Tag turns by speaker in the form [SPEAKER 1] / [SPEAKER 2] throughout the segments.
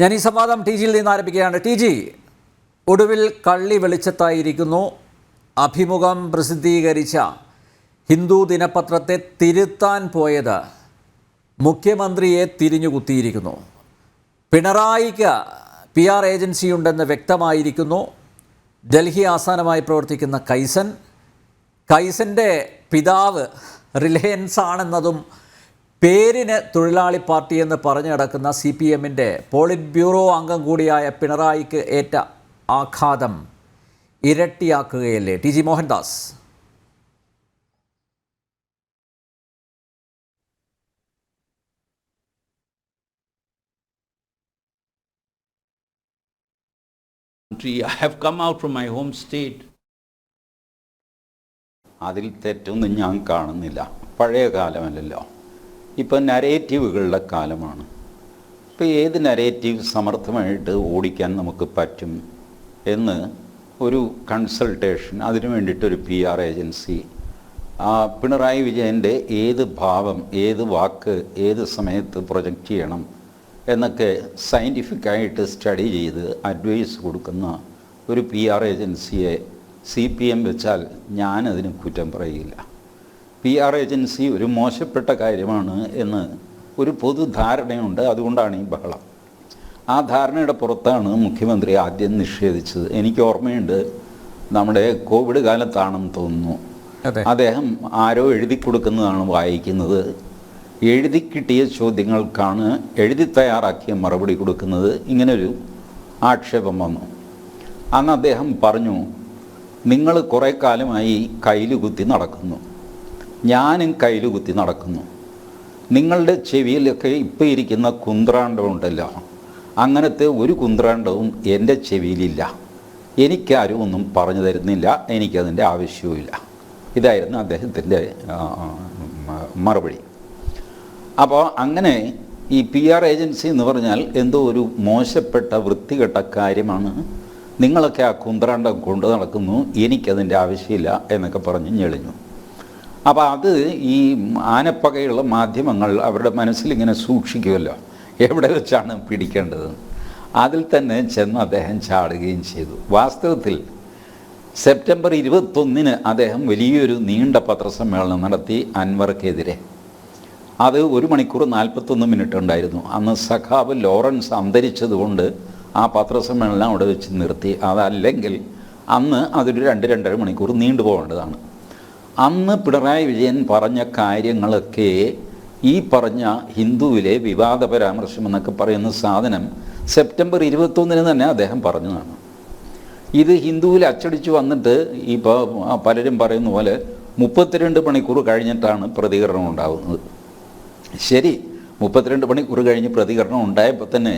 [SPEAKER 1] ഞാൻ ഈ സംവാദം ടി ജിയിൽ നിന്ന് ആരംഭിക്കുകയാണ്. ടി ജി, ഒടുവിൽ കള്ളി വെളിച്ചത്തായിരിക്കുന്നു. അഭിമുഖം പ്രസിദ്ധീകരിച്ച ഹിന്ദു ദിനപത്രത്തെ തിരുത്താൻ പോയത് മുഖ്യമന്ത്രിയെ തിരിഞ്ഞുകുത്തിയിരിക്കുന്നു. പിണറായിക്ക് PR ഏജൻസിയുണ്ടെന്ന് വ്യക്തമായിരിക്കുന്നു. ഡൽഹി ആസ്ഥാനമായി പ്രവർത്തിക്കുന്ന കൈസൻ്റെ പിതാവ് റിലയൻസ് ആണെന്നതും പേരിന് തൊഴിലാളി പാർട്ടിയെന്ന് പറഞ്ഞു നടക്കുന്ന CPMൻ്റെ പോളിറ്റ് ബ്യൂറോ അംഗം കൂടിയായ പിണറായിക്ക് ഏറ്റ ആഘാതം ഇരട്ടിയാക്കുകയല്ലേ? T G Mohandas.
[SPEAKER 2] I have come out from my home state. അതിൽ തെറ്റൊന്നും ഞാൻ കാണുന്നില്ല. പഴയ കാലമല്ലല്ലോ, ഇപ്പം നരേറ്റീവുകളുടെ കാലമാണ്. ഇപ്പോൾ ഏത് നരേറ്റീവ് സമർത്ഥമായിട്ട് ഓടിക്കാൻ നമുക്ക് പറ്റും എന്ന് ഒരു കൺസൾട്ടേഷൻ, അതിനു വേണ്ടിയിട്ടൊരു PR ഏജൻസി, പിണറായി വിജയൻ്റെ ഏത് ഭാവം, ഏത് വാക്ക്, ഏത് സമയത്ത് പ്രൊജക്റ്റ് ചെയ്യണം എന്നൊക്കെ സയൻറ്റിഫിക്കായിട്ട് സ്റ്റഡി ചെയ്ത് അഡ്വൈസ് കൊടുക്കുന്ന ഒരു PR ഏജൻസിയെ CPM വെച്ചാൽ ഞാനതിന് കുറ്റം പറയില്ല. PR ഏജൻസി ഒരു മോശപ്പെട്ട കാര്യമാണ് എന്ന് ഒരു പൊതുധാരണയുണ്ട്. അതുകൊണ്ടാണ് ഈ ബഹളം. ആ ധാരണയുടെ പുറത്താണ് മുഖ്യമന്ത്രി ആദ്യം നിഷേധിച്ചത്. എനിക്ക് ഓർമ്മയുണ്ട്, നമ്മുടെ കോവിഡ് കാലത്താണെന്ന് തോന്നുന്നു, അദ്ദേഹം ആരോ എഴുതി കൊടുക്കുന്നതാണ് വായിക്കുന്നത്. എഴുതി കിട്ടിയ ചോദ്യങ്ങൾക്കാണ് എഴുതി തയ്യാറാക്കിയ മറുപടി കൊടുക്കുന്നത്. ഇങ്ങനൊരു ആക്ഷേപം വന്നു. അന്ന് അദ്ദേഹം പറഞ്ഞു, നിങ്ങൾ കുറേ കാലമായി കയ്യിലുകുത്തി നടക്കുന്നു, ഞാനും കയ്യിലുകുത്തി നടക്കുന്നു. നിങ്ങളുടെ ചെവിയിലൊക്കെ ഇപ്പോൾ ഇരിക്കുന്ന കുന്ത്രാണ്ടമുണ്ടല്ലോ, അങ്ങനത്തെ ഒരു കുന്ത്രാണ്ടവും എൻ്റെ ചെവിയിലില്ല. എനിക്കാരും ഒന്നും പറഞ്ഞു തരുന്നില്ല, എനിക്കതിൻ്റെ ആവശ്യവുമില്ല. ഇതായിരുന്നു അദ്ദേഹത്തിൻ്റെ മറുപടി. അപ്പോൾ അങ്ങനെ ഈ PR ഏജൻസി എന്ന് പറഞ്ഞാൽ എന്തോ ഒരു മോശപ്പെട്ട വൃത്തികെട്ട കാര്യമാണ്. നിങ്ങളൊക്കെ ആ കുന്ത്രാണ്ടം കൊണ്ടു നടക്കുന്നു, എനിക്കതിൻ്റെ ആവശ്യമില്ല എന്നൊക്കെ പറഞ്ഞ് ഞെളിഞ്ഞു. അപ്പോൾ അത് ഈ ആനപ്പകയുള്ള മാധ്യമങ്ങൾ അവരുടെ മനസ്സിലിങ്ങനെ സൂക്ഷിക്കുമല്ലോ, എവിടെ വെച്ചാണ് പിടിക്കേണ്ടത്. അതിൽ തന്നെ ചെന്ന് അദ്ദേഹം ചാടുകയും ചെയ്തു. വാസ്തവത്തിൽ സെപ്റ്റംബർ 21 അദ്ദേഹം വലിയൊരു നീണ്ട പത്രസമ്മേളനം നടത്തി അൻവർക്കെതിരെ. അത് 1 മണിക്കൂർ 41 മിനിറ്റ് ഉണ്ടായിരുന്നു. അന്ന് സഖാവ് ലോറൻസ് അന്തരിച്ചതുകൊണ്ട് ആ പത്രസമ്മേളനം അവിടെ വെച്ച് നിർത്തി. അതല്ലെങ്കിൽ അന്ന് അതൊരു 2-2.5 മണിക്കൂർ നീണ്ടുപോകേണ്ടതാണ്. അന്ന് പിണറായി വിജയൻ പറഞ്ഞ കാര്യങ്ങളൊക്കെ ഈ പറഞ്ഞ ഹിന്ദുവിലെ വിവാദ പരാമർശം എന്നൊക്കെ പറയുന്ന സാധനം സെപ്റ്റംബർ 21 തന്നെ അദ്ദേഹം പറഞ്ഞതാണ്. ഇത് ഹിന്ദുവിൽ അച്ചടിച്ച് വന്നിട്ട് ഇപ്പോൾ പലരും പറയുന്ന പോലെ 32 മണിക്കൂർ കഴിഞ്ഞിട്ടാണ് പ്രതികരണം ഉണ്ടാകുന്നത്. ശരി, 32 മണിക്കൂർ കഴിഞ്ഞ് പ്രതികരണം ഉണ്ടായപ്പോൾ തന്നെ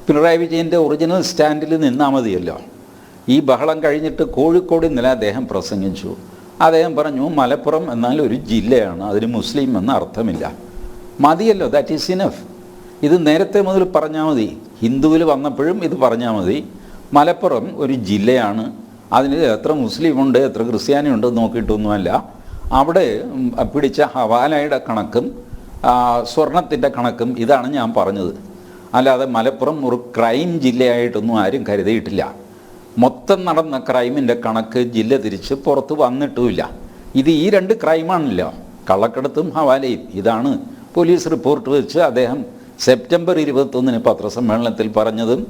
[SPEAKER 2] പിണറായി വിജയൻ്റെ ഒറിജിനൽ സ്റ്റാൻഡിൽ നിന്നാൽ മതിയല്ലോ. ഈ ബഹളം കഴിഞ്ഞിട്ട് കോഴിക്കോട് ഇന്നലെ അദ്ദേഹം പ്രസംഗിച്ചു. അദ്ദേഹം പറഞ്ഞു, മലപ്പുറം എന്നാൽ ഒരു ജില്ലയാണ്, അതിന് മുസ്ലിം എന്ന അർത്ഥമില്ല. മതിയല്ലോ, ദാറ്റ് ഈസ് ഇനഫ്. ഇത് നേരത്തെ മുതൽ പറഞ്ഞാൽ മതി. ഹിന്ദുവിൽ വന്നപ്പോഴും ഇത് പറഞ്ഞാൽ മതി. മലപ്പുറം ഒരു ജില്ലയാണ്, അതിന് എത്ര മുസ്ലിമുണ്ട് എത്ര ക്രിസ്ത്യാനിയുണ്ട് നോക്കിയിട്ടൊന്നുമല്ല. അവിടെ പിടിച്ച ഹവാലയുടെ കണക്കും സ്വർണത്തിൻ്റെ കണക്കും ഇതാണ് ഞാൻ പറഞ്ഞത്. അല്ലാതെ മലപ്പുറം ഒരു ക്രൈം ജില്ലയായിട്ടൊന്നും ആരും കരുതിയിട്ടില്ല. മൊത്തം നടന്ന ക്രൈമിൻ്റെ കണക്ക് ജില്ല തിരിച്ച് പുറത്ത് വന്നിട്ടുമില്ല. ഇത് ഈ 2 ക്രൈമാണല്ലോ, കള്ളക്കടത്തും ഹവാലയും. ഇതാണ് പോലീസ് റിപ്പോർട്ട് വെച്ച് അദ്ദേഹം സെപ്റ്റംബർ 21 പത്രസമ്മേളനത്തിൽ പറഞ്ഞതും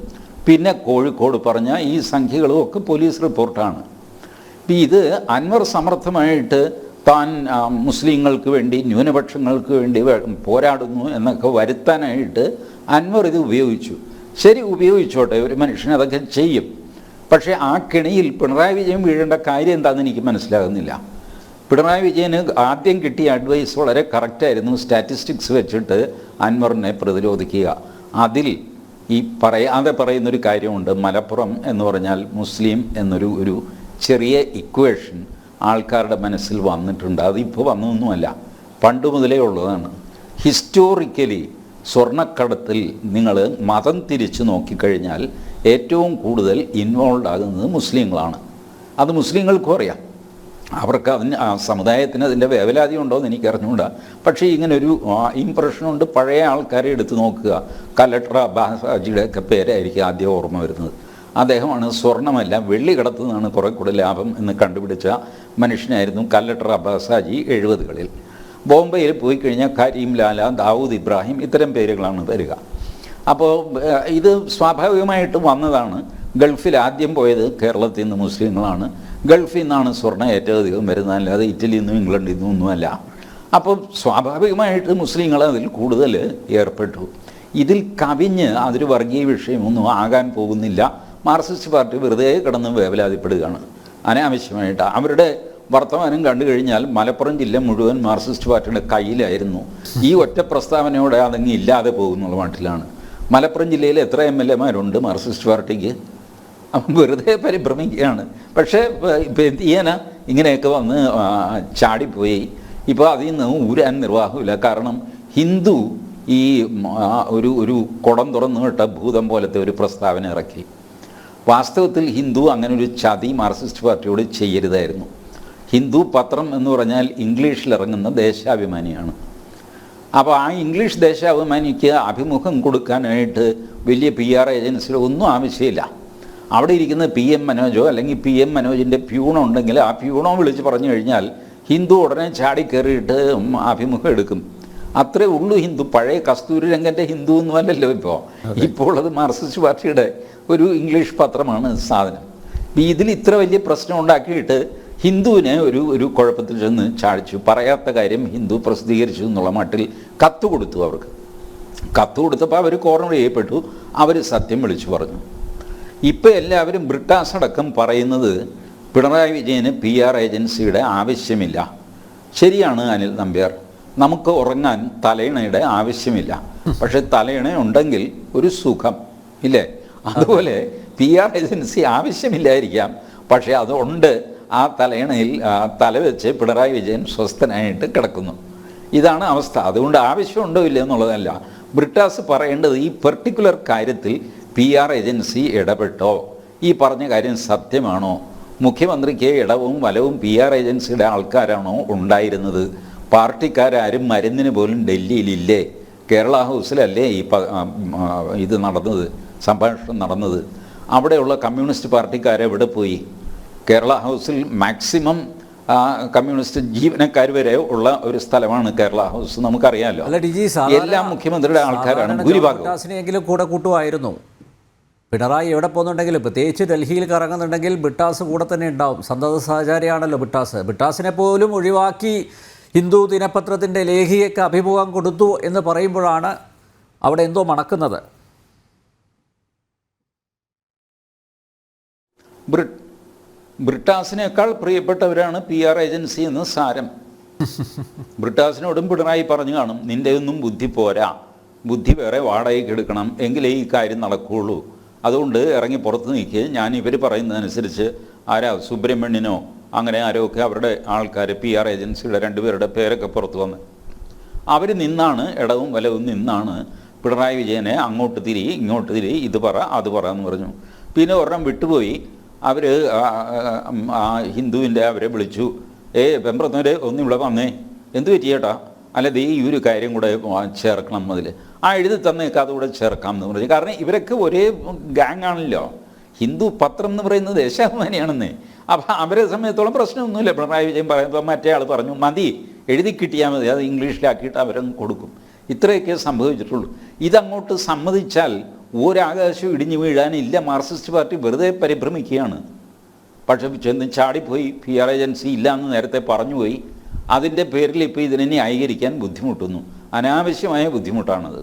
[SPEAKER 2] പിന്നെ കോഴിക്കോട് പറഞ്ഞ ഈ സംഖ്യകളും ഒക്കെ പോലീസ് റിപ്പോർട്ടാണ്. ഇത് അൻവർ സമർത്ഥമായിട്ട് താൻ മുസ്ലിങ്ങൾക്ക് വേണ്ടി, ന്യൂനപക്ഷങ്ങൾക്ക് വേണ്ടി പോരാടുന്നു എന്നൊക്കെ വരുത്താനായിട്ട് അൻവർ ഇത് ഉപയോഗിച്ചു. ശരി, ഉപയോഗിച്ചോട്ടെ, ഒരു മനുഷ്യൻ അതൊക്കെ ചെയ്യും. പക്ഷേ ആ കെണിയിൽ പിണറായി വിജയൻ വീഴേണ്ട കാര്യം എന്താണെന്ന് എനിക്ക് മനസ്സിലാകുന്നില്ല. പിണറായി വിജയന് ആദ്യം കിട്ടിയ അഡ്വൈസ് വളരെ കറക്റ്റായിരുന്നു. സ്റ്റാറ്റിസ്റ്റിക്സ് വെച്ചിട്ട് അൻവറിനെ പ്രതിരോധിക്കുക. അതിൽ ഈ പറയാതെ പറയുന്നൊരു കാര്യമുണ്ട്. മലപ്പുറം എന്ന് പറഞ്ഞാൽ മുസ്ലിം എന്നൊരു ചെറിയ ഇക്വേഷൻ ആൾക്കാരുടെ മനസ്സിൽ വന്നിട്ടുണ്ട്. അതിപ്പോൾ വന്നതൊന്നുമല്ല, പണ്ട് മുതലേ ഉള്ളതാണ്. ഹിസ്റ്റോറിക്കലി സ്വർണ്ണക്കടത്തിൽ നിങ്ങൾ മതം തിരിച്ച് നോക്കിക്കഴിഞ്ഞാൽ ഏറ്റവും കൂടുതൽ ഇൻവോൾവ് ആകുന്നത് മുസ്ലിങ്ങളാണ്. അത് മുസ്ലിങ്ങൾക്കും അറിയാം. അവർക്ക് അതിന് ആ സമുദായത്തിന് അതിൻ്റെ വേവലാതി ഉണ്ടോ എന്ന് എനിക്ക് അറിഞ്ഞുകൂടാ. പക്ഷേ ഇങ്ങനൊരു ഇമ്പ്രഷനുണ്ട്. പഴയ ആൾക്കാരെ എടുത്ത് നോക്കുക, കലക്ടർ അബ്ബാസ് ഹാജിയുടെയൊക്കെ പേരായിരിക്കും ആദ്യം ഓർമ്മ വരുന്നത്. അദ്ദേഹമാണ് സ്വർണ്ണമല്ല വെള്ളി കടത്തുന്നതാണ് കുറെ കൂടെ ലാഭം എന്ന് കണ്ടുപിടിച്ച മനുഷ്യനായിരുന്നു കലക്ടർ അബ്ബാസ് ഹാജി 70കളിൽ. ബോംബെയിൽ പോയി കഴിഞ്ഞാൽ കരീം ലാല, ദാവൂദ് ഇബ്രാഹിം ഇത്തരം പേരുകളാണ് വരിക. അപ്പോൾ ഇത് സ്വാഭാവികമായിട്ട് വന്നതാണ്. ഗൾഫിൽ ആദ്യം പോയത് കേരളത്തിൽ നിന്ന് മുസ്ലിങ്ങളാണ്. ഗൾഫിൽ നിന്നാണ് സ്വർണ്ണം ഏറ്റവും അധികം വരുന്നത്, അല്ലാതെ ഇറ്റലിയിൽ നിന്നും ഇംഗ്ലണ്ടിൽ നിന്നും ഒന്നുമല്ല. അപ്പോൾ സ്വാഭാവികമായിട്ട് മുസ്ലിങ്ങൾ അതിൽ കൂടുതൽ ഏർപ്പെട്ടു. ഇതിൽ കവിഞ്ഞ് അതൊരു വർഗീയ വിഷയമൊന്നും ആകാൻ പോകുന്നില്ല. മാർക്സിസ്റ്റ് പാർട്ടി വെറുതെ കിടന്ന് വേവലാതിപ്പെടുകയാണ് അനാവശ്യമായിട്ട്. അവരുടെ വർത്തമാനം കണ്ടു കഴിഞ്ഞാൽ മലപ്പുറം ജില്ല മുഴുവൻ മാർക്സിസ്റ്റ് പാർട്ടിയുടെ കയ്യിലായിരുന്നു. ഈ ഒറ്റ പ്രസ്താവനയോടെ അതങ്ങ് ഇല്ലാതെ പോകുന്നുള്ള മട്ടിലാണ്. മലപ്പുറം ജില്ലയിൽ എത്ര MLA-മാരുണ്ട് മാർക്സിസ്റ്റ് പാർട്ടിക്ക്? വെറുതെ പരിഭ്രമിക്കുകയാണ്. പക്ഷേ ഇപ്പം എന്ത് ചെയ്യാനാ, ഇങ്ങനെയൊക്കെ വന്ന് ചാടിപ്പോയി. ഇപ്പോൾ അതിൽ നിന്ന് ഊരാൻ നിർവാഹമില്ല. കാരണം ഹിന്ദു ഈ ഒരു കുടം തുറന്നു വിട്ട ഭൂതം പോലത്തെ ഒരു പ്രസ്താവന ഇറക്കി. വാസ്തവത്തിൽ ഹിന്ദു അങ്ങനെ ഒരു ചതി മാർക്സിസ്റ്റ് പാർട്ടിയോട് ചെയ്യരുതായിരുന്നു. ഹിന്ദു പത്രം എന്ന് പറഞ്ഞാൽ ഇംഗ്ലീഷിൽ ഇറങ്ങുന്ന ദേശാഭിമാനിയാണ്. അപ്പോൾ ആ ഇംഗ്ലീഷ് ദേശാഭിമാനിക്ക് അഭിമുഖം കൊടുക്കാനായിട്ട് വലിയ PR ഏജൻസിയോ ഒന്നും ആവശ്യമില്ല. അവിടെ ഇരിക്കുന്ന PM മനോജോ അല്ലെങ്കിൽ PM മനോജിൻ്റെ പ്യൂണോ ഉണ്ടെങ്കിൽ ആ പ്യൂണോ വിളിച്ച് പറഞ്ഞു കഴിഞ്ഞാൽ ഹിന്ദു ഉടനെ ചാടിക്കയറിയിട്ട് അഭിമുഖം എടുക്കും. അത്രേ ഉള്ളൂ ഹിന്ദു. പഴയ കസ്തൂരി രംഗൻ്റെ ഹിന്ദു ഒന്നുമല്ലല്ലോ ഇപ്പോൾ അത് മാർക്സിസ്റ്റ് പാർട്ടിയുടെ ഒരു ഇംഗ്ലീഷ് പത്രമാണ് സാധനം. ഇതിൽ ഇത്ര വലിയ പ്രശ്നം ഉണ്ടാക്കിയിട്ട് ഹിന്ദുവിനെ ഒരു കുഴപ്പത്തിൽ ചെന്ന് ചാടിച്ചു. പറയാത്ത കാര്യം ഹിന്ദു പ്രസിദ്ധീകരിച്ചു എന്നുള്ള മട്ടിൽ കത്ത് കൊടുത്തു. അവർക്ക് കത്ത് കൊടുത്തപ്പോൾ അവർ കോർണർ ചെയ്യപ്പെട്ടു. അവർ സത്യം വിളിച്ചു പറഞ്ഞു. ഇപ്പോൾ എല്ലാവരും ബ്രിട്ടാസ് അടക്കം പറയുന്നത് പിണറായി വിജയന് PR ഏജൻസിയുടെ ആവശ്യമില്ല. ശരിയാണ് അനിൽ നമ്പ്യാർ, നമുക്ക് ഉറങ്ങാൻ തലയിണയുടെ ആവശ്യമില്ല. പക്ഷെ തലയിണ ഉണ്ടെങ്കിൽ ഒരു സുഖം ഇല്ലേ? അതുപോലെ PR ഏജൻസി ആവശ്യമില്ലായിരിക്കാം, പക്ഷേ അതുണ്ട്. ആ തലയിണയിൽ തല വെച്ച് പിണറായി വിജയൻ സ്വസ്ഥനായിട്ട് കിടക്കുന്നു. ഇതാണ് അവസ്ഥ. അതുകൊണ്ട് ആവശ്യമുണ്ടോ ഇല്ല എന്നുള്ളതല്ല. ബ്രിട്ടാസ് പറയേണ്ടത് ഈ പെർട്ടിക്കുലർ കാര്യത്തിൽ PR ഏജൻസി ഇടപെട്ടോ, ഈ പറഞ്ഞ കാര്യം സത്യമാണോ, മുഖ്യമന്ത്രിക്ക് ഇടവും വലവും PR ഏജൻസിയുടെ ആൾക്കാരാണോ ഉണ്ടായിരുന്നത്, പാർട്ടിക്കാരും മരുന്നിന് പോലും ഡൽഹിയിലില്ലേ, കേരള ഹൗസിലല്ലേ ഇത് നടന്നത്, സംഭാഷണം നടന്നത്, അവിടെയുള്ള കമ്മ്യൂണിസ്റ്റ് പാർട്ടിക്കാരെവിടെ പോയി? കേരള ഹൗസിൽ മാക്സിമം കമ്മ്യൂണിസ്റ്റ് ജീവനക്കാർ വരെ ഉള്ള ഒരു സ്ഥലമാണ് കേരള ഹൗസ്, നമുക്കറിയാമല്ലോ. എല്ലാ മുഖ്യമന്ത്രിയുടെ ആൾക്കാരാണ് ഭൂരിഭാഗം.
[SPEAKER 1] കൂടെ കൂട്ടുമായിരുന്നു. പിണറായി എവിടെ പോകുന്നുണ്ടെങ്കിലും, പ്രത്യേകിച്ച് ഡൽഹിയിൽ കറങ്ങുന്നുണ്ടെങ്കിൽ ബിട്ടാസ് കൂടെ തന്നെ ഉണ്ടാവും. സന്തത സഹചാരിയാണല്ലോ ബിട്ടാസിനെ പോലും ഒഴിവാക്കി ഹിന്ദു ദിനപത്രത്തിൻ്റെ ലേഖികയ്ക്ക് അഭിമുഖം കൊടുത്തു എന്ന് പറയുമ്പോഴാണ് അവിടെ എന്തോ മണക്കുന്നത്.
[SPEAKER 2] ബ്രിട്ടാസിനേക്കാൾ പ്രിയപ്പെട്ടവരാണ് PR ഏജൻസി എന്ന് സാരം. ബ്രിട്ടാസിനോടും പിണറായി പറഞ്ഞു കാണും, നിൻ്റെ ഒന്നും ബുദ്ധി പോരാ, ബുദ്ധി വേറെ വാടകയ്ക്ക് എടുക്കണം, എങ്കിലേ ഈ കാര്യം നടക്കുകയുള്ളൂ. അതുകൊണ്ട് ഇറങ്ങി പുറത്ത് നിൽക്കുക. ഞാൻ ഇവർ പറയുന്നതനുസരിച്ച് സുബ്രഹ്മണ്യനോ അങ്ങനെ ആരൊക്കെ അവരുടെ ആൾക്കാർ PR ഏജൻസിയുടെ 2 പേരുടെ പേരൊക്കെ പുറത്ത് വന്ന് അവർ നിന്നാണ്, ഇടവും വലവും നിന്നാണ് പിണറായി വിജയനെ അങ്ങോട്ട് തിരി ഇങ്ങോട്ട് തിരി, ഇത് പറ അത് പറ എന്ന് പറഞ്ഞു. പിന്നെ ഒരെണ്ണം വിട്ടുപോയി. അവർ ഹിന്ദുവിൻ്റെ അവരെ വിളിച്ചു, വെമ്പ്രന്നവരെ ഒന്നിവിടെ വന്നേ, എന്ത് പറ്റിയേട്ടാ, അല്ല ദേ ഈ ഒരു കാര്യം കൂടെ ചേർക്കണം, അതിൽ എഴുതി തന്നേക്ക് അതുകൂടെ ചേർക്കാം എന്ന് പറഞ്ഞു. കാരണം ഇവരൊക്കെ ഒരേ ഗാങ് ആണല്ലോ. ഹിന്ദു പത്രം എന്ന് പറയുന്നത് ദേശാഭിമാനിയാണെന്നേ. അപ്പം അവരെ സമയത്തോളം പ്രശ്നമൊന്നുമില്ല. പിണറായി വിജയൻ പറയുമ്പോൾ മറ്റേ ആൾ പറഞ്ഞു മതി, എഴുതി കിട്ടിയാൽ മതി, അത് ഇംഗ്ലീഷിലാക്കിയിട്ട് അവരങ്ങ് കൊടുക്കും. ഇത്രയൊക്കെ സംഭവിച്ചിട്ടുള്ളൂ. ഇതങ്ങോട്ട് സമ്മതിച്ചാൽ ഒരാകാശം ഇടിഞ്ഞു വീഴാനില്ല. മാർക്സിസ്റ്റ് പാർട്ടി വെറുതെ പരിഭ്രമിക്കുകയാണ്. പക്ഷെ ചെന്ന് ചാടിപ്പോയി. PR ഏജൻസി ഇല്ല എന്ന് നേരത്തെ പറഞ്ഞുപോയി. അതിൻ്റെ പേരിൽ ഇപ്പോൾ ഇതിനെ ന്യായീകരിക്കാൻ ബുദ്ധിമുട്ടുന്നു. അനാവശ്യമായ ബുദ്ധിമുട്ടാണത്.